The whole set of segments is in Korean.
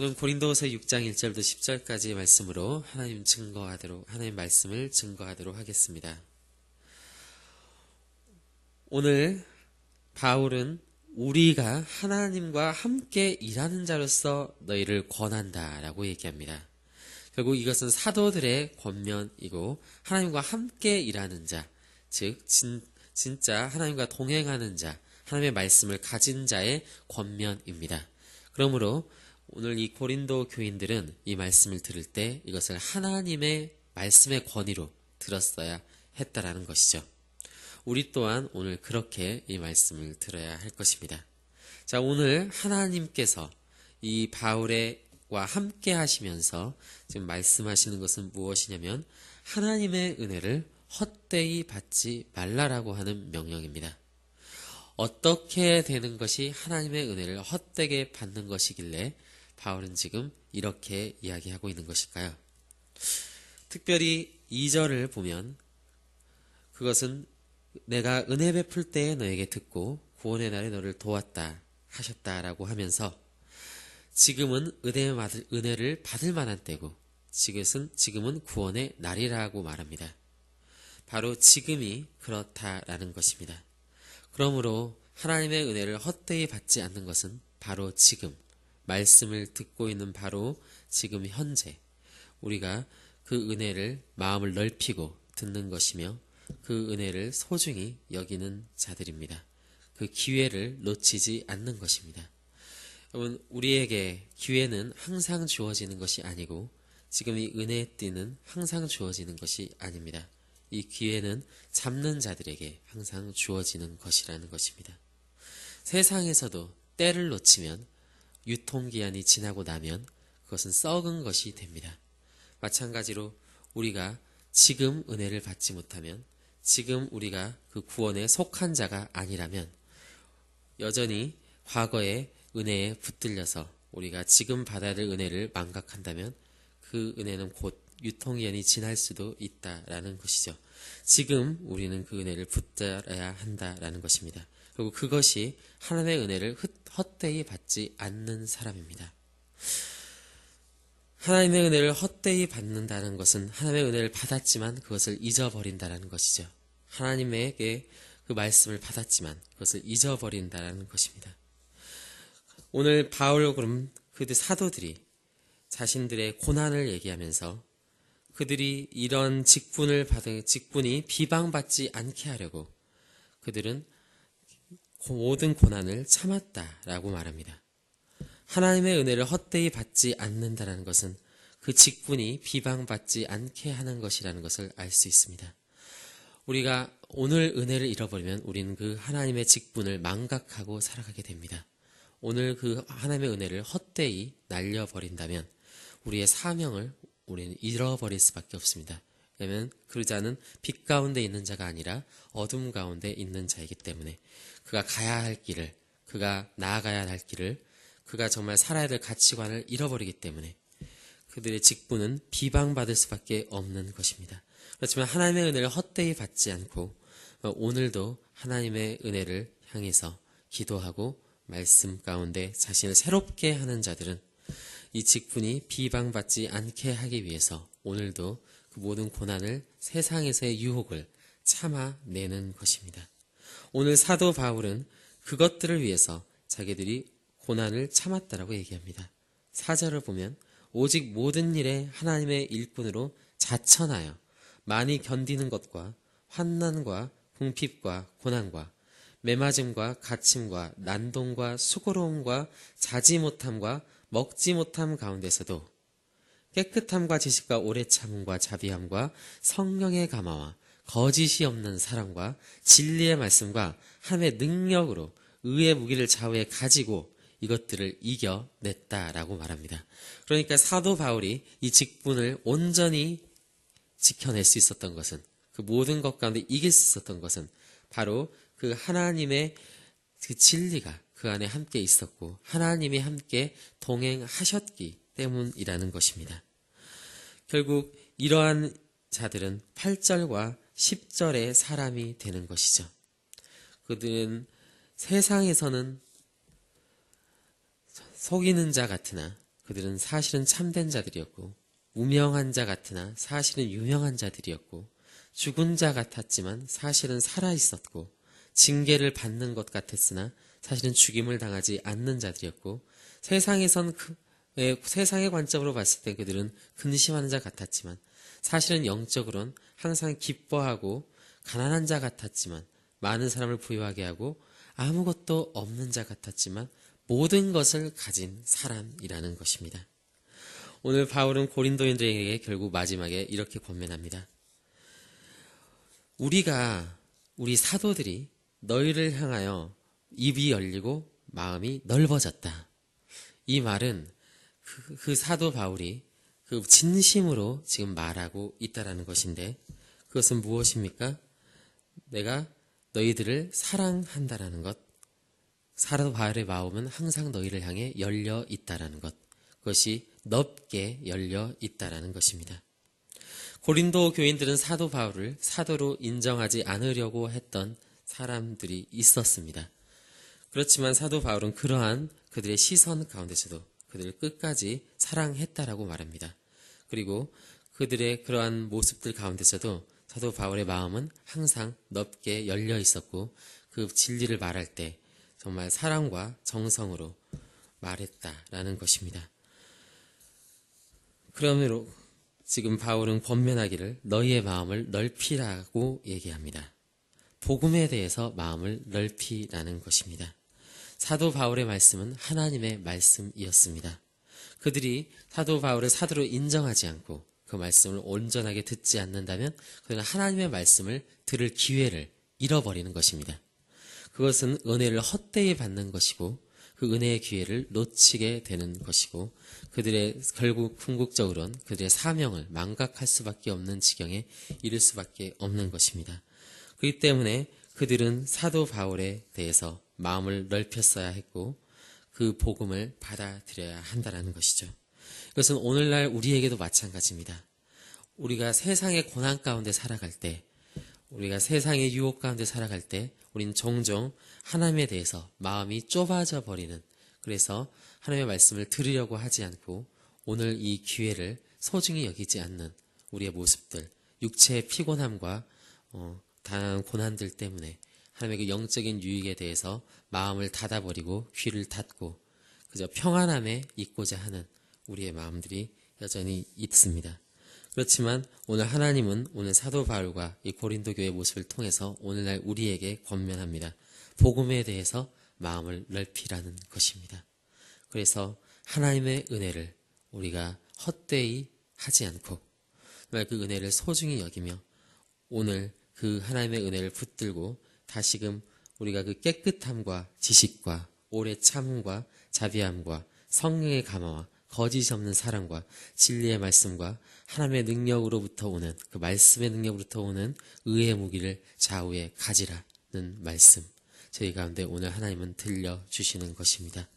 오늘 고린도후서 6장 1절부터 10절까지의 말씀으로 하나님 말씀을 증거하도록 하겠습니다. 오늘 바울은 우리가 하나님과 함께 일하는 자로서 너희를 권한다 라고 얘기합니다. 결국 이것은 사도들의 권면이고 하나님과 함께 일하는 자, 즉 진짜 하나님과 동행하는 자, 하나님의 말씀을 가진 자의 권면입니다. 그러므로 오늘 이 고린도 교인들은 이 말씀을 들을 때 이것을 하나님의 말씀의 권위로 들었어야 했다라는 것이죠. 우리 또한 오늘 그렇게 이 말씀을 들어야 할 것입니다. 자, 오늘 하나님께서 이 바울과 함께 하시면서 지금 말씀하시는 것은 무엇이냐면 하나님의 은혜를 헛되이 받지 말라라고 하는 명령입니다. 어떻게 되는 것이 하나님의 은혜를 헛되게 받는 것이길래 바울은 지금 이렇게 이야기하고 있는 것일까요? 특별히 2절을 보면 그것은 내가 은혜 베풀 때에 너에게 듣고 구원의 날에 너를 도왔다 하셨다라고 하면서 지금은 은혜를 받을 만한 때고 지금은 구원의 날이라고 말합니다. 바로 지금이 그렇다라는 것입니다. 그러므로 하나님의 은혜를 헛되이 받지 않는 것은 바로 지금 말씀을 듣고 있는 바로 지금 현재 우리가 그 은혜를 마음을 넓히고 듣는 것이며 그 은혜를 소중히 여기는 자들입니다. 그 기회를 놓치지 않는 것입니다. 여러분, 우리에게 기회는 항상 주어지는 것이 아니고 지금 이 은혜의 띠는 항상 주어지는 것이 아닙니다. 이 기회는 잡는 자들에게 항상 주어지는 것이라는 것입니다. 세상에서도 때를 놓치면 유통기한이 지나고 나면 그것은 썩은 것이 됩니다. 마찬가지로 우리가 지금 은혜를 받지 못하면 지금 우리가 그 구원에 속한 자가 아니라면 여전히 과거의 은혜에 붙들려서 우리가 지금 받아야 될 은혜를 망각한다면 그 은혜는 곧 유통기한이 지날 수도 있다라는 것이죠. 지금 우리는 그 은혜를 붙들어야 한다라는 것입니다. 그리고 그것이 하나님의 은혜를 헛되이 받지 않는 사람입니다. 하나님의 은혜를 헛되이 받는다는 것은 하나님의 은혜를 받았지만 그것을 잊어버린다는 것이죠. 하나님에게 그 말씀을 받았지만 그것을 잊어버린다는 것입니다. 오늘 바울 그럼 그들 사도들이 자신들의 고난을 얘기하면서 그들이 이런 직분이 비방받지 않게 하려고 그들은 모든 고난을 참았다라고 말합니다. 하나님의 은혜를 헛되이 받지 않는다는 것은 그 직분이 비방받지 않게 하는 것이라는 것을 알 수 있습니다. 우리가 오늘 은혜를 잃어버리면 우리는 그 하나님의 직분을 망각하고 살아가게 됩니다. 오늘 그 하나님의 은혜를 헛되이 날려버린다면 우리의 사명을 우리는 잃어버릴 수밖에 없습니다. 왜냐하면 그 자는 빛 가운데 있는 자가 아니라 어둠 가운데 있는 자이기 때문에 그가 가야 할 길을, 그가 나아가야 할 길을, 그가 정말 살아야 될 가치관을 잃어버리기 때문에 그들의 직분은 비방받을 수밖에 없는 것입니다. 그렇지만 하나님의 은혜를 헛되이 받지 않고 오늘도 하나님의 은혜를 향해서 기도하고 말씀 가운데 자신을 새롭게 하는 자들은 이 직분이 비방받지 않게 하기 위해서 오늘도 그 모든 고난을 세상에서의 유혹을 참아내는 것입니다. 오늘 사도 바울은 그것들을 위해서 자기들이 고난을 참았다라고 얘기합니다. 4절을 보면 오직 모든 일에 하나님의 일꾼으로 자천하여 많이 견디는 것과 환난과 궁핍과 고난과 매맞음과 갇힘과 난동과 수고로움과 자지 못함과 먹지 못함 가운데서도 깨끗함과 지식과 오래 참음과 자비함과 성령의 감화와 거짓이 없는 사랑과 진리의 말씀과 하나님의 능력으로 의의 무기를 좌우에 가지고 이것들을 이겨냈다라고 말합니다. 그러니까 사도 바울이 이 직분을 온전히 지켜낼 수 있었던 것은 그 모든 것 가운데 이길 수 있었던 것은 바로 그 하나님의 그 진리가 그 안에 함께 있었고 하나님이 함께 동행하셨기 때문이라는 것입니다. 결국 이러한 자들은 8절과 10절의 사람이 되는 것이죠. 그들은 세상에서는 속이는 자 같으나 그들은 사실은 참된 자들이었고 무명한 자 같으나 사실은 유명한 자들이었고 죽은 자 같았지만 사실은 살아 있었고 징계를 받는 것 같았으나 사실은 죽임을 당하지 않는 자들이었고 세상의 관점으로 봤을 때 그들은 근심하는 자 같았지만 사실은 영적으로는 항상 기뻐하고 가난한 자 같았지만 많은 사람을 부유하게 하고 아무것도 없는 자 같았지만 모든 것을 가진 사람이라는 것입니다. 오늘 바울은 고린도인들에게 결국 마지막에 이렇게 권면합니다. 우리 사도들이 너희를 향하여 입이 열리고 마음이 넓어졌다. 이 말은 그 사도 바울이 그 진심으로 지금 말하고 있다라는 것인데 그것은 무엇입니까? 내가 너희들을 사랑한다라는 것. 사도 바울의 마음은 항상 너희를 향해 열려 있다라는 것. 그것이 넓게 열려 있다라는 것입니다. 고린도 교인들은 사도 바울을 사도로 인정하지 않으려고 했던 사람들이 있었습니다. 그렇지만 사도 바울은 그러한 그들의 시선 가운데서도 그들을 끝까지 사랑했다라고 말합니다. 그리고 그들의 그러한 모습들 가운데서도 사도 바울의 마음은 항상 넓게 열려 있었고 그 진리를 말할 때 정말 사랑과 정성으로 말했다라는 것입니다. 그러므로 지금 바울은 권면하기를 너희의 마음을 넓히라고 얘기합니다. 복음에 대해서 마음을 넓히라는 것입니다. 사도 바울의 말씀은 하나님의 말씀이었습니다. 그들이 사도 바울을 사도로 인정하지 않고 그 말씀을 온전하게 듣지 않는다면 그들은 하나님의 말씀을 들을 기회를 잃어버리는 것입니다. 그것은 은혜를 헛되이 받는 것이고 그 은혜의 기회를 놓치게 되는 것이고 그들의 결국 궁극적으로는 그들의 사명을 망각할 수밖에 없는 지경에 이를 수밖에 없는 것입니다. 그렇기 때문에 그들은 사도 바울에 대해서 마음을 넓혔어야 했고 그 복음을 받아들여야 한다는 것이죠. 이것은 오늘날 우리에게도 마찬가지입니다. 우리가 세상의 고난 가운데 살아갈 때, 우리가 세상의 유혹 가운데 살아갈 때 우린 종종 하나님에 대해서 마음이 좁아져 버리는, 그래서 하나님의 말씀을 들으려고 하지 않고 오늘 이 기회를 소중히 여기지 않는 우리의 모습들, 육체의 피곤함과 다양한 고난들 때문에 하나님의 그 영적인 유익에 대해서 마음을 닫아버리고 귀를 닫고 그저 평안함에 있고자 하는 우리의 마음들이 여전히 있습니다. 그렇지만 오늘 하나님은 오늘 사도 바울과 이 고린도 교회의 모습을 통해서 오늘날 우리에게 권면합니다. 복음에 대해서 마음을 넓히라는 것입니다. 그래서 하나님의 은혜를 우리가 헛되이 하지 않고 정말 그 은혜를 소중히 여기며 오늘 그 하나님의 은혜를 붙들고 다시금 우리가 그 깨끗함과 지식과 오래 참음과 자비함과 성령의 감화와 거짓 없는 사랑과 진리의 말씀과 하나님의 능력으로부터 오는 그 말씀의 능력으로부터 오는 의의 무기를 좌우에 가지라는 말씀, 저희 가운데 오늘 하나님은 들려주시는 것입니다.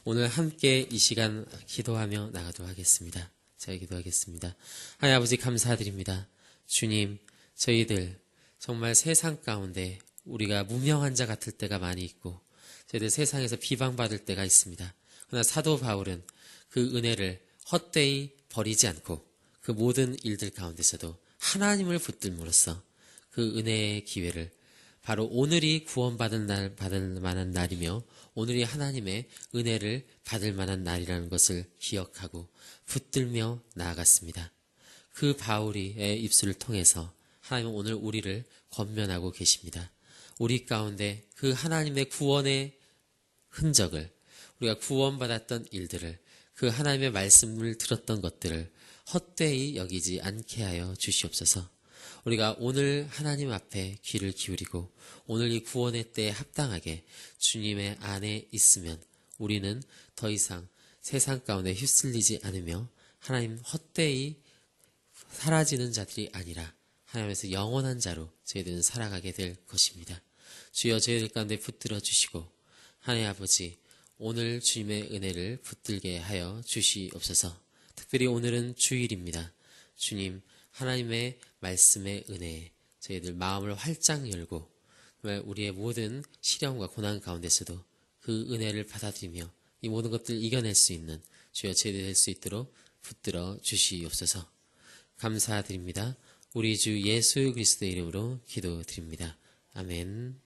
오늘 함께 이 시간 기도하며 나가도록 하겠습니다. 저희 기도하겠습니다. 하나님 아버지 감사드립니다. 주님, 저희들 정말 세상 가운데 우리가 무명한 자 같을 때가 많이 있고 저희들 세상에서 비방받을 때가 있습니다. 그러나 사도 바울은 그 은혜를 헛되이 버리지 않고 그 모든 일들 가운데서도 하나님을 붙들므로써 그 은혜의 기회를 바로 오늘이 구원받을 날, 받을 만한 날이며 오늘이 하나님의 은혜를 받을 만한 날이라는 것을 기억하고 붙들며 나아갔습니다. 그 바울의 입술을 통해서 하나님은 오늘 우리를 권면하고 계십니다. 우리 가운데 그 하나님의 구원의 흔적을, 우리가 구원받았던 일들을, 그 하나님의 말씀을 들었던 것들을 헛되이 여기지 않게 하여 주시옵소서. 우리가 오늘 하나님 앞에 귀를 기울이고 오늘 이 구원의 때에 합당하게 주님의 안에 있으면 우리는 더 이상 세상 가운데 휩쓸리지 않으며 하나님 헛되이 사라지는 자들이 아니라 하나님에서 영원한 자로 저희들은 살아가게 될 것입니다. 주여 저희들 가운데 붙들어 주시고 하나님 아버지 오늘 주님의 은혜를 붙들게 하여 주시옵소서. 특별히 오늘은 주일입니다. 주님 하나님의 말씀의 은혜에 저희들 마음을 활짝 열고 정말 우리의 모든 시련과 고난 가운데서도 그 은혜를 받아들이며 이 모든 것들을 이겨낼 수 있는 주여 제대될 수 있도록 붙들어 주시옵소서. 감사드립니다. 우리 주 예수 그리스도의 이름으로 기도드립니다. 아멘.